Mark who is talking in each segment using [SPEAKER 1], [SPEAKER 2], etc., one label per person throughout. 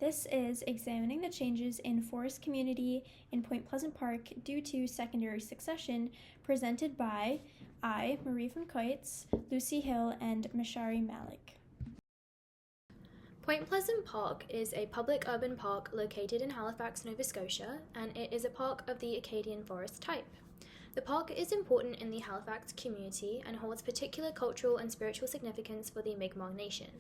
[SPEAKER 1] This is examining the changes in forest community in Point Pleasant Park due to secondary succession, presented by I, Marie van Koitz, Lucy Hill, and Mashari Malik.
[SPEAKER 2] Point Pleasant Park is a public urban park located in Halifax, Nova Scotia, and it is a park of the Acadian forest type. The park is important in the Halifax community and holds particular cultural and spiritual significance for the Mi'kmaq Nation.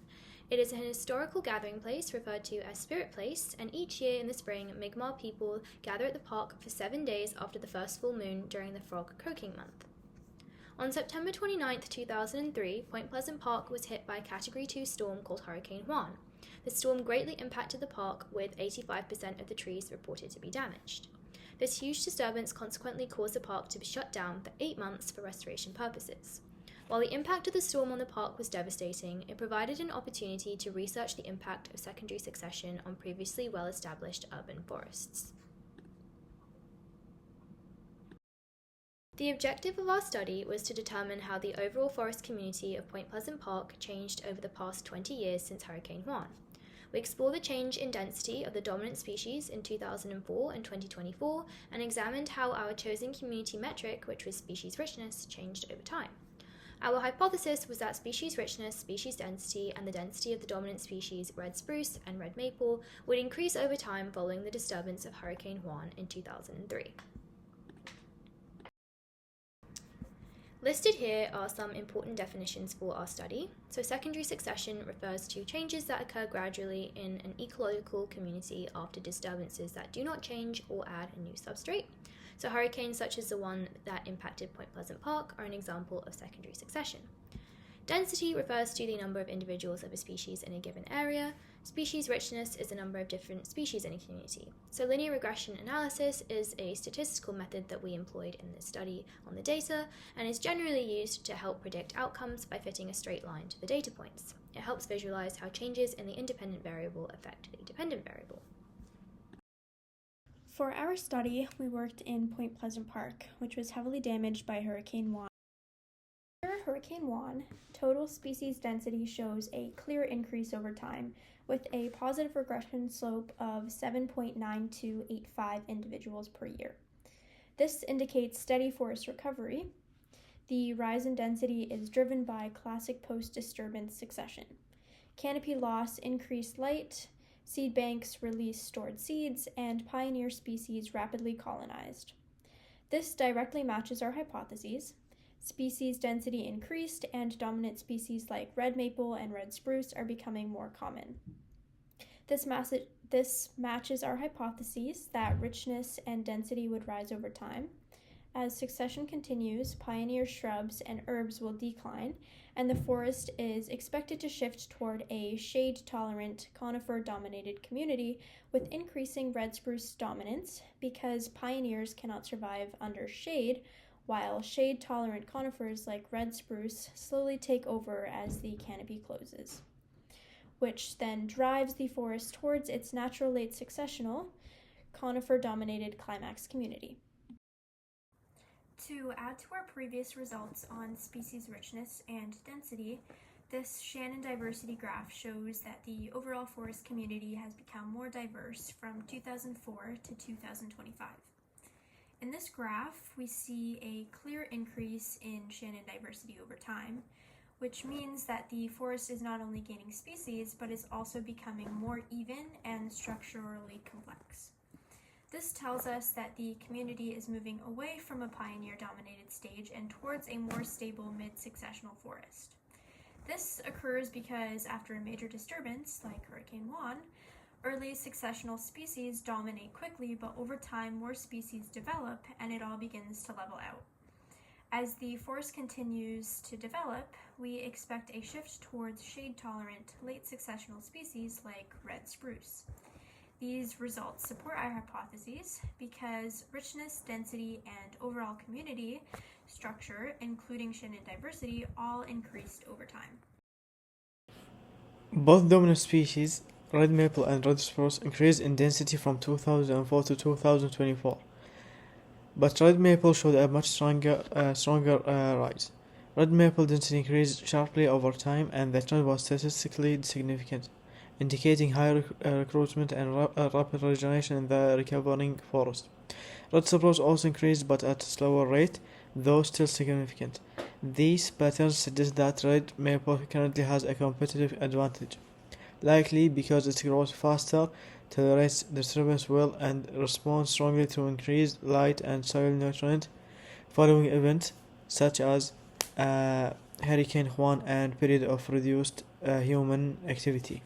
[SPEAKER 2] It is an historical gathering place referred to as Spirit Place, and each year in the spring, Mi'kmaq people gather at the park for 7 days after the first full moon during the frog croaking month. On September 29, 2003, Point Pleasant Park was hit by a Category 2 storm called Hurricane Juan. The storm greatly impacted the park, with 85% of the trees reported to be damaged. This huge disturbance consequently caused the park to be shut down for 8 months for restoration purposes. While the impact of the storm on the park was devastating, it provided an opportunity to research the impact of secondary succession on previously well-established urban forests. The objective of our study was to determine how the overall forest community of Point Pleasant Park changed over the past 20 years since Hurricane Juan. We explored the change in density of the dominant species in 2004 and 2024 and examined how our chosen community metric, which was species richness, changed over time. Our hypothesis was that species richness, species density, and the density of the dominant species red spruce and red maple would increase over time following the disturbance of Hurricane Juan in 2003. Listed here are some important definitions for our study. So secondary succession refers to changes that occur gradually in an ecological community after disturbances that do not change or add a new substrate. So hurricanes such as the one that impacted Point Pleasant Park are an example of secondary succession. Density refers to the number of individuals of a species in a given area. Species richness is the number of different species in a community. So linear regression analysis is a statistical method that we employed in this study on the data and is generally used to help predict outcomes by fitting a straight line to the data points. It helps visualize how changes in the independent variable affect the dependent variable.
[SPEAKER 1] For our study, we worked in Point Pleasant Park, which was heavily damaged by Hurricane Juan. After Hurricane Juan, total species density shows a clear increase over time, with a positive regression slope of 7.9285 individuals per year. This indicates steady forest recovery. The rise in density is driven by classic post-disturbance succession. Canopy loss increased light, seed banks released stored seeds, and pioneer species rapidly colonized. This directly matches our hypotheses. Species density increased, and dominant species like red maple and red spruce are becoming more common. This matches our hypotheses that richness and density would rise over time. As succession continues, pioneer shrubs and herbs will decline, and the forest is expected to shift toward a shade-tolerant, conifer-dominated community with increasing red spruce dominance because pioneers cannot survive under shade, while shade-tolerant conifers like red spruce slowly take over as the canopy closes, which then drives the forest towards its natural late successional, conifer-dominated climax community. To add to our previous results on species richness and density, this Shannon diversity graph shows that the overall forest community has become more diverse from 2004 to 2025. In this graph, we see a clear increase in Shannon diversity over time, which means that the forest is not only gaining species, but is also becoming more even and structurally complex. This tells us that the community is moving away from a pioneer-dominated stage and towards a more stable mid-successional forest. This occurs because after a major disturbance, like Hurricane Juan, early successional species dominate quickly, but over time more species develop and it all begins to level out. As the forest continues to develop, we expect a shift towards shade-tolerant late successional species like red spruce. These results support our hypotheses because richness, density, and overall community structure, including Shannon diversity, all increased over time.
[SPEAKER 3] Both dominant species, red maple and red spruce, increased in density from 2004 to 2024. But red maple showed a much stronger rise. Red maple density increased sharply over time, and the trend was statistically significant. indicating high recruitment and rapid regeneration in the recovering forest. Red spruce also increased but at a slower rate, though still significant. These patterns suggest that red maple currently has a competitive advantage, likely because it grows faster, tolerates disturbance well, and responds strongly to increased light and soil nutrient following events such as Hurricane Juan and period of reduced human activity.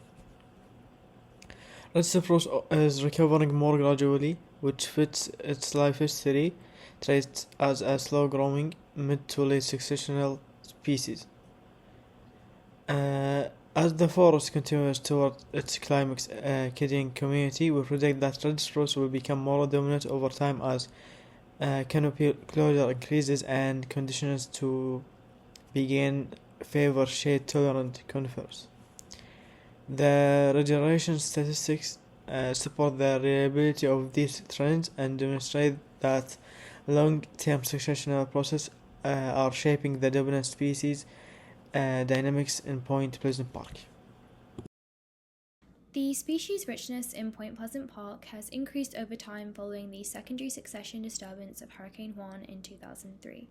[SPEAKER 3] Red spruce is recovering more gradually, which fits its life history traits as a slow-growing, mid to late successional species. As the forest continues toward its climax, Acadian community will predict that red spruce will become more dominant over time as canopy closure increases and conditions to begin favor shade-tolerant conifers. The regeneration statistics support the reliability of these trends and demonstrate that long-term successional processes are shaping the dominant species dynamics in Point Pleasant Park.
[SPEAKER 2] The species richness in Point Pleasant Park has increased over time following the secondary succession disturbance of Hurricane Juan in 2003.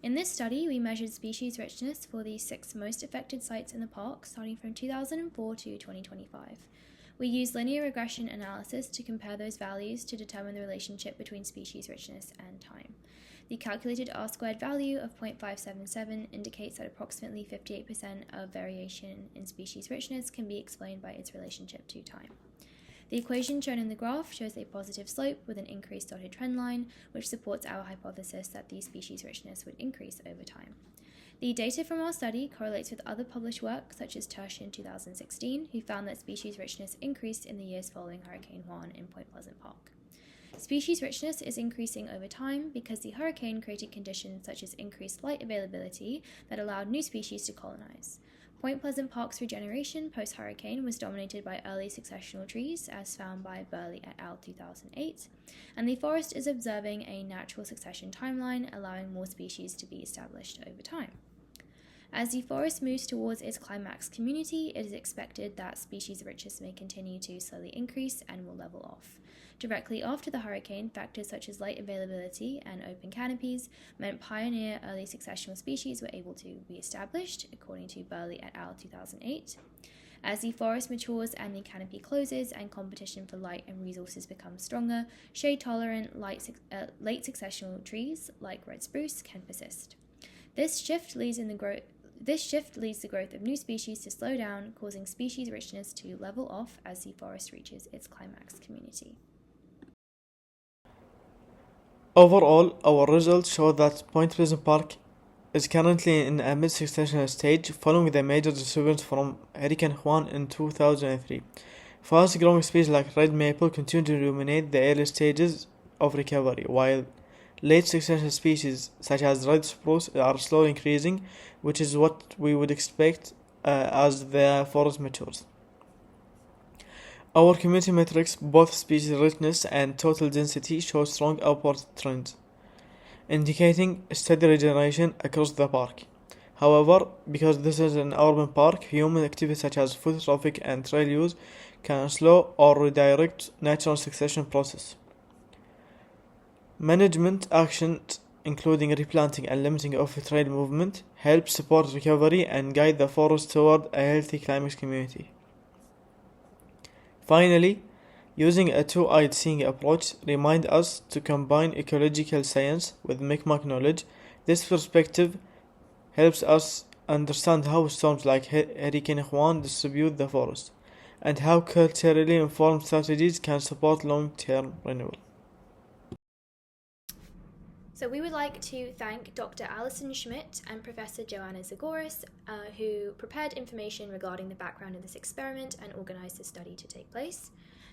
[SPEAKER 2] In this study, we measured species richness for the 6 most affected sites in the park, starting from 2004 to 2025. We used linear regression analysis to compare those values to determine the relationship between species richness and time. The calculated R-squared value of 0.577 indicates that approximately 58% of variation in species richness can be explained by its relationship to time. The equation shown in the graph shows a positive slope with an increased dotted trend line, which supports our hypothesis that the species richness would increase over time. The data from our study correlates with other published work, such as Tersh in 2016, who found that species richness increased in the years following Hurricane Juan in Point Pleasant Park. Species richness is increasing over time because the hurricane created conditions such as increased light availability that allowed new species to colonize. Point Pleasant Park's regeneration post-hurricane was dominated by early successional trees, as found by Burley et al. 2008, and the forest is observing a natural succession timeline, allowing more species to be established over time. As the forest moves towards its climax community, it is expected that species richness may continue to slowly increase and will level off. Directly after the hurricane, factors such as light availability and open canopies meant pioneer early successional species were able to be established, according to Burley et al. 2008. As the forest matures and the canopy closes and competition for light and resources becomes stronger, shade-tolerant late successional trees like red spruce can persist. This shift leads the growth of new species to slow down, causing species richness to level off as the forest reaches its climax community.
[SPEAKER 3] Overall, our results show that Point Pleasant Park is currently in a mid-successional stage following the major disturbance from Hurricane Juan in 2003. Fast-growing species like red maple continue to dominate the early stages of recovery, while late successional species such as red spruce are slowly increasing, which is what we would expect as the forest matures. Our community metrics, both species richness and total density, show strong upward trends, indicating steady regeneration across the park. However, because this is an urban park, human activities such as foot traffic and trail use can slow or redirect natural succession process. Management actions, including replanting and limiting of trail movement, help support recovery and guide the forest toward a healthy climax community. Finally, using a two-eyed seeing approach reminds us to combine ecological science with Mi'kmaq knowledge. This perspective helps us understand how storms like Hurricane Juan distribute the forest, and how culturally informed strategies can support long-term renewal.
[SPEAKER 2] So we would like to thank Dr. Alison Schmidt and Professor Joanna Zagoras, who prepared information regarding the background of this experiment and organised the study to take place.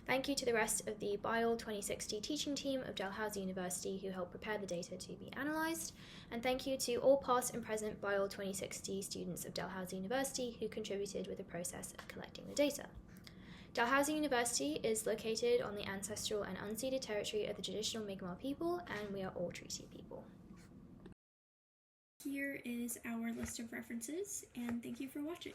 [SPEAKER 2] Thank you to the rest of the BIOL 2060 teaching team of Dalhousie University who helped prepare the data to be analysed. And thank you to all past and present BIOL 2060 students of Dalhousie University who contributed with the process of collecting the data. Dalhousie University is located on the ancestral and unceded territory of the traditional Mi'kmaq people, and we are all treaty people.
[SPEAKER 1] Here is our list of references, and thank you for watching.